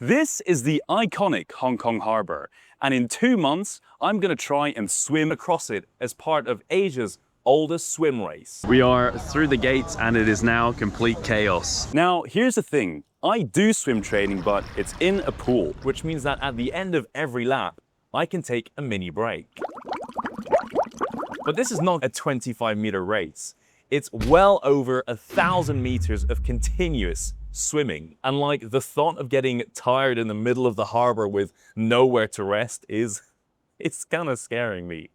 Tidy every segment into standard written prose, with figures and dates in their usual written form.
This is the iconic Hong Kong Harbour, and in 2 months, I'm gonna try and swim across it as part of Asia's oldest swim race. We are through the gates and it is now complete chaos. Now, here's the thing. I do swim training, but it's in a pool, which means that at the end of every lap, I can take a mini break. But this is not a 25-meter race. It's well over 1,000 meters of continuous swimming. And like the thought of getting tired in the middle of the harbor with nowhere to rest it's kind of scaring me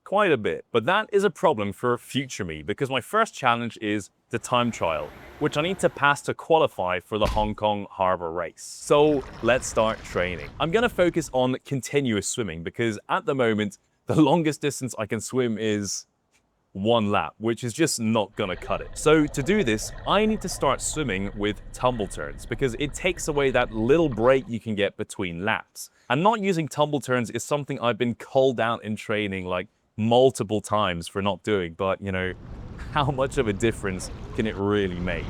quite a bit. But that is a problem for future me because my first challenge is the time trial, which I need to pass to qualify for the Hong Kong Harbour race. So let's start training. I'm gonna focus on continuous swimming because at the moment, the longest distance I can swim is 1 lap, which is just not gonna cut it. So to do this, I need to start swimming with tumble turns because it takes away that little break you can get between laps. And not using tumble turns is something I've been called out in training like multiple times for not doing, but you know, how much of a difference can it really make?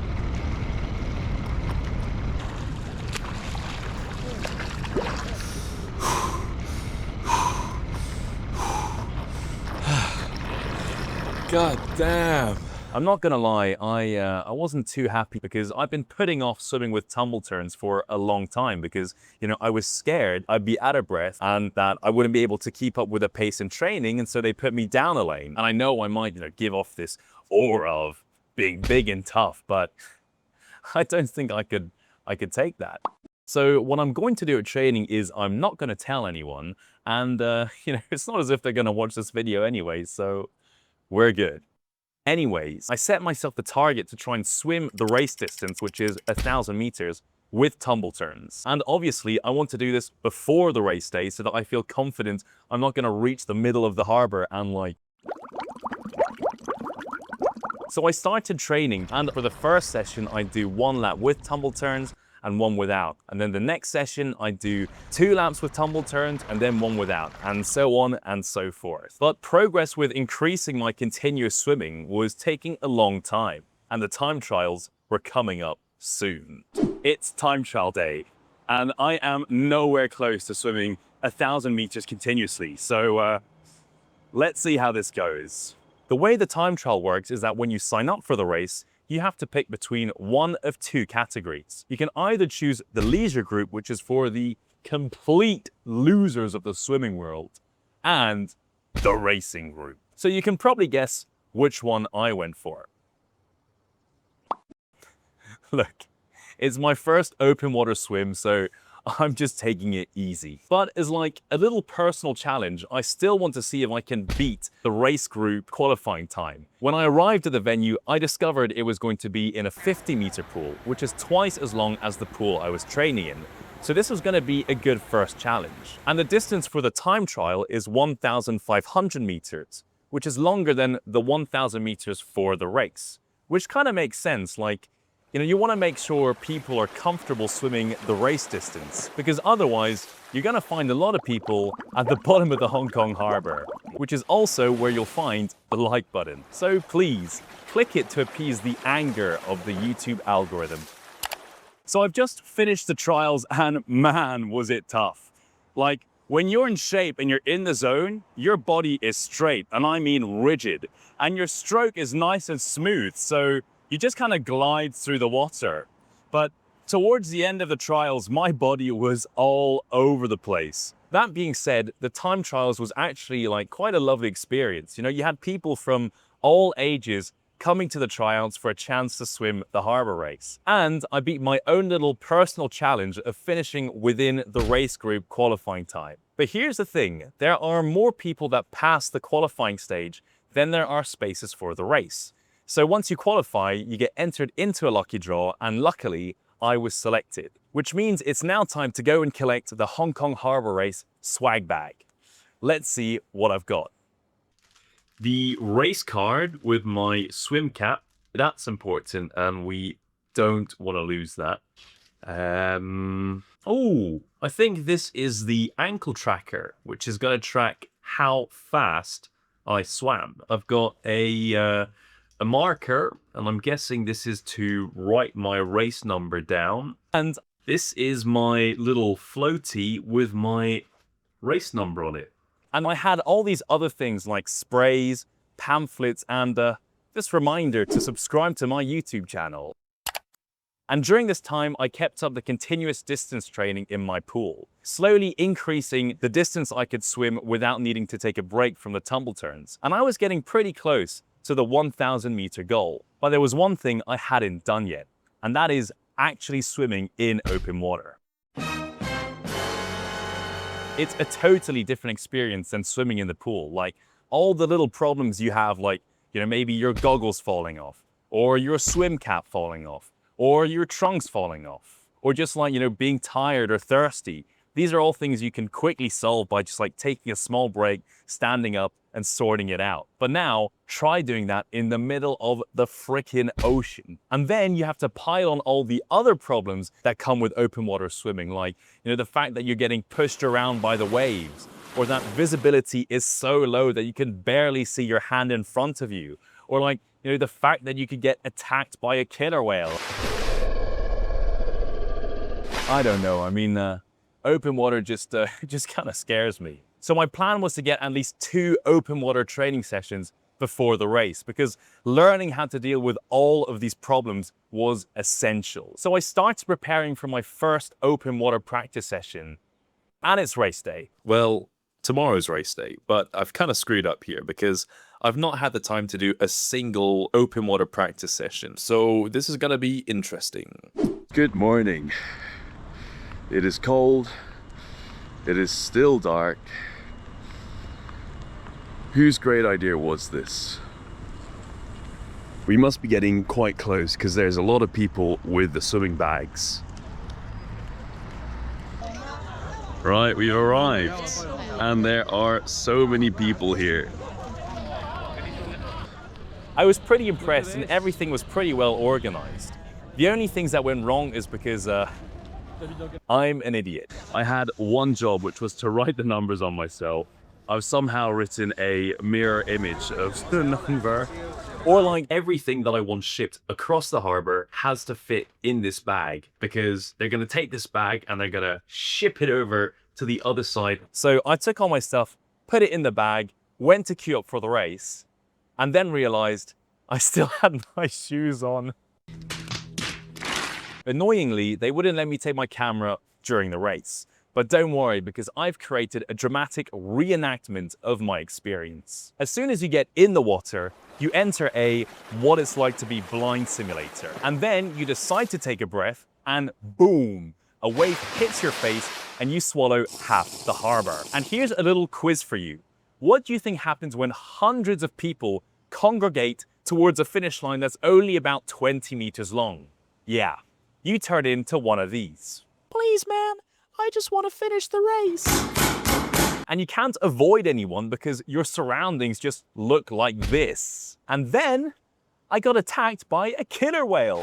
God damn. I'm not gonna lie, I wasn't too happy because I've been putting off swimming with tumble turns for a long time because, you know, I was scared I'd be out of breath and that I wouldn't be able to keep up with the pace in training, and so they put me down a lane. And I know I might, you know, give off this aura of being big and tough, but I don't think I could take that. So what I'm going to do at training is I'm not gonna tell anyone, and you know, it's not as if they're gonna watch this video anyway, so we're good. Anyways, I set myself the target to try and swim the race distance, which is 1,000 meters, with tumble turns. And obviously, I want to do this before the race day so that I feel confident I'm not going to reach the middle of the harbor and like... So I started training, and for the first session, I do 1 lap with tumble turns and 1 without. And then the next session, I do 2 laps with tumble turns and then 1 without, and so on and so forth. But progress with increasing my continuous swimming was taking a long time, and the time trials were coming up soon. It's time trial day, and I am nowhere close to swimming 1,000 meters continuously. So let's see how this goes. The way the time trial works is that when you sign up for the race, you have to pick between one of 2 categories. You can either choose the leisure group, which is for the complete losers of the swimming world, and the racing group. So you can probably guess which one I went for. Look, it's my first open water swim, so I'm just taking it easy. But as like a little personal challenge, I still want to see if I can beat the race group qualifying time. When I arrived at the venue, I discovered it was going to be in a 50-meter pool, which is twice as long as the pool I was training in. So this was going to be a good first challenge. And the distance for the time trial is 1,500 meters, which is longer than the 1,000 meters for the race, which kind of makes sense. Like, you know, you want to make sure people are comfortable swimming the race distance because otherwise you're going to find a lot of people at the bottom of the Hong Kong Harbour, which is also where you'll find the like button. So please click it to appease the anger of the YouTube algorithm. So I've just finished the trials and man, was it tough. Like when you're in shape and you're in the zone, your body is straight, and I mean rigid, and your stroke is nice and smooth. So you just kind of glide through the water. But towards the end of the trials, my body was all over the place. That being said, the time trials was actually like quite a lovely experience. You know, you had people from all ages coming to the trials for a chance to swim the harbour race. And I beat my own little personal challenge of finishing within the race group qualifying time. But here's the thing, there are more people that pass the qualifying stage than there are spaces for the race. So once you qualify, you get entered into a lucky draw, and luckily, I was selected. Which means it's now time to go and collect the Hong Kong Harbour Race swag bag. Let's see what I've got. The race card with my swim cap, that's important, and we don't want to lose that. Oh, I think this is the ankle tracker, which is going to track how fast I swam. I've got a marker, and I'm guessing this is to write my race number down. And This is my little floaty with my race number on it. And I had all these other things like sprays, pamphlets, and this reminder to subscribe to my YouTube channel. And during this time, I kept up the continuous distance training in my pool, slowly increasing the distance I could swim without needing to take a break from the tumble turns. And I was getting pretty close to the 1,000 meter goal. But there was one thing I hadn't done yet, and that is actually swimming in open water. It's a totally different experience than swimming in the pool. Like all the little problems you have, like, maybe your goggles falling off, or your swim cap falling off, or your trunks falling off, or just like, being tired or thirsty. These are all things you can quickly solve by just like taking a small break, standing up, and sorting it out. But now, try doing that in the middle of the frickin' ocean. And then you have to pile on all the other problems that come with open water swimming, like, the fact that you're getting pushed around by the waves, or that visibility is so low that you can barely see your hand in front of you, or like, the fact that you could get attacked by a killer whale. I don't know, I mean, open water just kind of scares me. So my plan was to get at least 2 open water training sessions before the race, because learning how to deal with all of these problems was essential. So I started preparing for my first open water practice session, and it's race day. Well, tomorrow's race day, but I've kind of screwed up here because I've not had the time to do a single open water practice session. So this is gonna be interesting. Good morning. It is cold. It is still dark. Whose great idea was this? We must be getting quite close because there's a lot of people with the swimming bags. Right, we've arrived. And there are so many people here. I was pretty impressed and everything was pretty well organized. The only things that went wrong is because I'm an idiot. I had one job, which was to write the numbers on myself. I've somehow written a mirror image of the number. Or like everything that I want shipped across the harbor has to fit in this bag, because they're gonna take this bag and they're gonna ship it over to the other side. So I took all my stuff, put it in the bag, went to queue up for the race, and then realized I still had my shoes on. Annoyingly, they wouldn't let me take my camera during the race. But don't worry, because I've created a dramatic reenactment of my experience. As soon as you get in the water, you enter a what it's like to be blind simulator. And then you decide to take a breath and boom, a wave hits your face and you swallow half the harbor. And here's a little quiz for you. What do you think happens when hundreds of people congregate towards a finish line that's only about 20 meters long? Yeah, you turn into one of these. Please, man. I just want to finish the race. And you can't avoid anyone because your surroundings just look like this. And then I got attacked by a killer whale.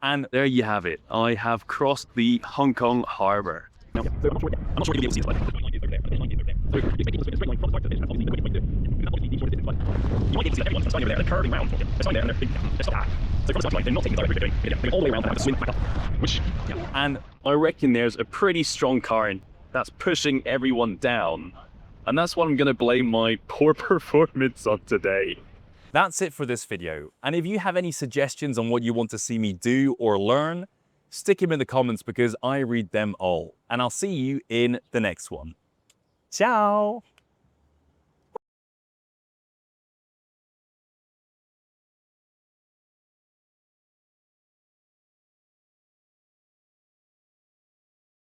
And there you have it. I have crossed the Hong Kong Harbour. I'm not sure you'll be able to see this, and I reckon there's a pretty strong current that's pushing everyone down. And that's what I'm going to blame my poor performance on today. That's it for this video. And if you have any suggestions on what you want to see me do or learn, stick them in the comments because I read them all. And I'll see you in the next one. Ciao!